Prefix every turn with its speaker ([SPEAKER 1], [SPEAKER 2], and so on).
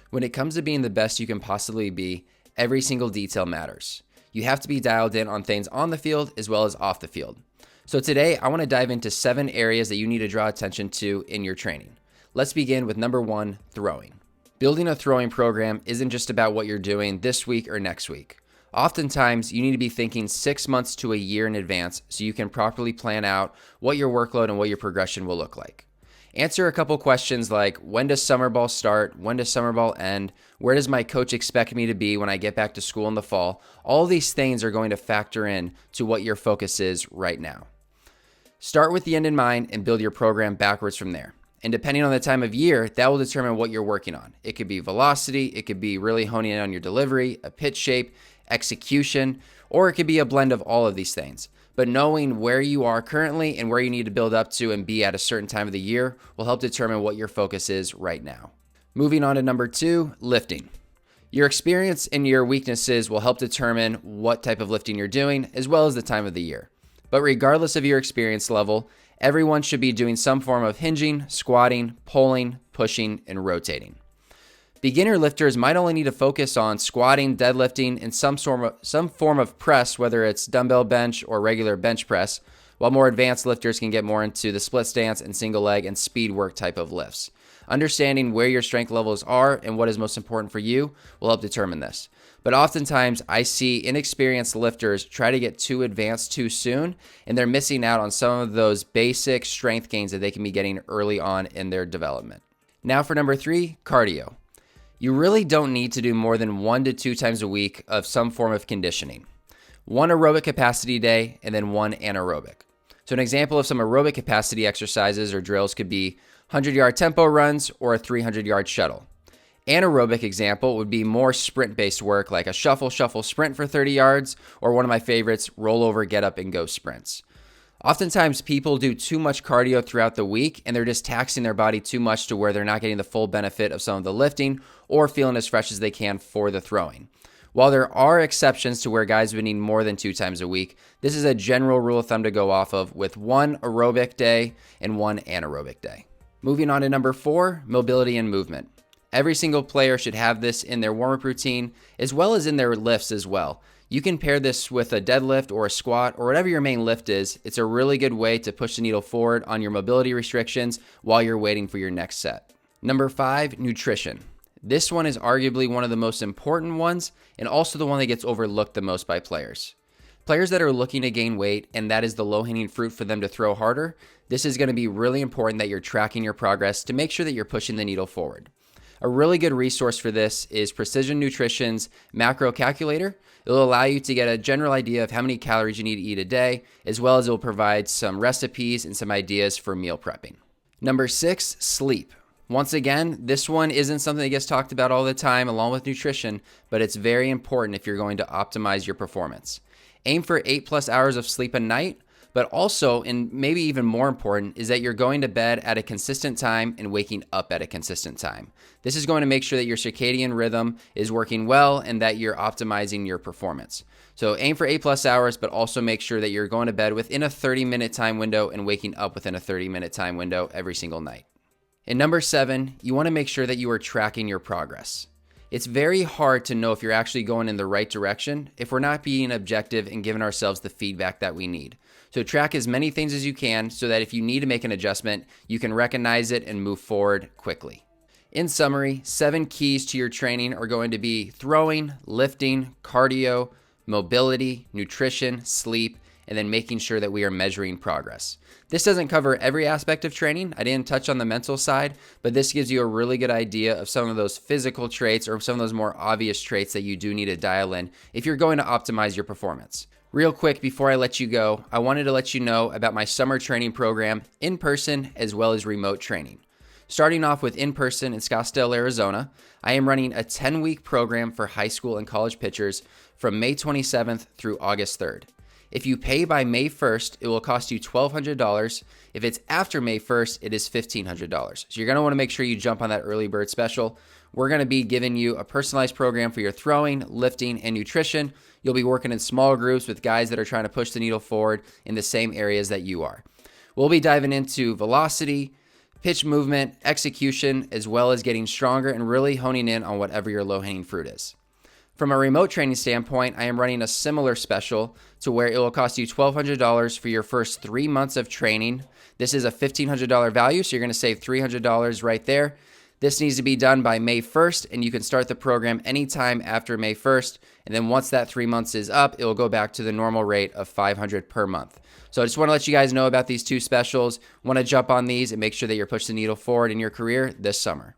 [SPEAKER 1] When it comes to being the best you can possibly be, every single detail matters. You have to be dialed in on things on the field as well as off the field. So today, I want to dive into 7 areas that you need to draw attention to in your training. Let's begin with number 1, throwing. Building a throwing program isn't just about what you're doing this week or next week. Oftentimes, you need to be thinking 6 months to a year in advance so you can properly plan out what your workload and what your progression will look like. Answer a couple questions like, when does summer ball start? When does summer ball end? Where does my coach expect me to be when I get back to school in the fall? All these things are going to factor in to what your focus is right now. Start with the end in mind and build your program backwards from there. And depending on the time of year, that will determine what you're working on. It could be velocity, it could be really honing in on your delivery, a pitch shape, execution, or it could be a blend of all of these things. But knowing where you are currently and where you need to build up to and be at a certain time of the year will help determine what your focus is right now. Moving on to number 2, lifting. Your experience and your weaknesses will help determine what type of lifting you're doing as well as the time of the year. But regardless of your experience level, everyone should be doing some form of hinging, squatting, pulling, pushing, and rotating. Beginner lifters might only need to focus on squatting, deadlifting, and some form of press, whether it's dumbbell bench or regular bench press, while more advanced lifters can get more into the split stance and single leg and speed work type of lifts. Understanding where your strength levels are and what is most important for you will help determine this. But oftentimes, I see inexperienced lifters try to get too advanced too soon, and they're missing out on some of those basic strength gains that they can be getting early on in their development. Now for number 3, cardio. You really don't need to do more than 1 to 2 times a week of some form of conditioning. 1 aerobic capacity day and then 1 anaerobic. So an example of some aerobic capacity exercises or drills could be 100-yard tempo runs or a 300-yard shuttle. Anaerobic example would be more sprint-based work like a shuffle sprint for 30 yards or one of my favorites, roll over, get up and go sprints. Oftentimes, people do too much cardio throughout the week and they're just taxing their body too much to where they're not getting the full benefit of some of the lifting or feeling as fresh as they can for the throwing. While there are exceptions to where guys would need more than 2 times a week, this is a general rule of thumb to go off of with 1 aerobic day and 1 anaerobic day. Moving on to number 4, mobility and movement. Every single player should have this in their warm-up routine as well as in their lifts as well. You can pair this with a deadlift or a squat or whatever your main lift is. It's a really good way to push the needle forward on your mobility restrictions while you're waiting for your next set. Number 5, nutrition. This one is arguably one of the most important ones and also the one that gets overlooked the most by players. Players that are looking to gain weight and that is the low-hanging fruit for them to throw harder, this is going to be really important that you're tracking your progress to make sure that you're pushing the needle forward. A really good resource for this is Precision Nutrition's macro calculator. It will allow you to get a general idea of how many calories you need to eat a day, as well as it will provide some recipes and some ideas for meal prepping. Number 6, sleep. Once again, this one isn't something that gets talked about all the time along with nutrition, but it's very important if you're going to optimize your performance. Aim for 8+ hours of sleep a night, but also, and maybe even more important, is that you're going to bed at a consistent time and waking up at a consistent time. This is going to make sure that your circadian rhythm is working well and that you're optimizing your performance. So aim for 8+ hours, but also make sure that you're going to bed within a 30-minute time window and waking up within a 30-minute time window every single night. And number 7, you want to make sure that you are tracking your progress. It's very hard to know if you're actually going in the right direction if we're not being objective and giving ourselves the feedback that we need. So track as many things as you can so that if you need to make an adjustment, you can recognize it and move forward quickly. In summary, 7 keys to your training are going to be throwing, lifting, cardio, mobility, nutrition, sleep, and then making sure that we are measuring progress. This doesn't cover every aspect of training. I didn't touch on the mental side, but this gives you a really good idea of some of those physical traits or some of those more obvious traits that you do need to dial in if you're going to optimize your performance. Real quick, before I let you go, I wanted to let you know about my summer training program, in person as well as remote training. Starting off with in person in Scottsdale, Arizona, I am running a 10-week program for high school and college pitchers from May 27th through August 3rd. If you pay by May 1st, it will cost you $1,200. If it's after May 1st, it is $1,500. So you're going to want to make sure you jump on that early bird special. We're going to be giving you a personalized program for your throwing, lifting, and nutrition. You'll be working in small groups with guys that are trying to push the needle forward in the same areas that you are. We'll be diving into velocity, pitch movement, execution, as well as getting stronger and really honing in on whatever your low-hanging fruit is. From a remote training standpoint, I am running a similar special to where it will cost you $1,200 for your first 3 months of training. This is a $1,500 value, so you're going to save $300 right there. This needs to be done by May 1st, and you can start the program anytime after May 1st. And then once that 3 months is up, it will go back to the normal rate of $500 per month. So I just want to let you guys know about these two specials. Want to jump on these and make sure that you're pushing the needle forward in your career this summer.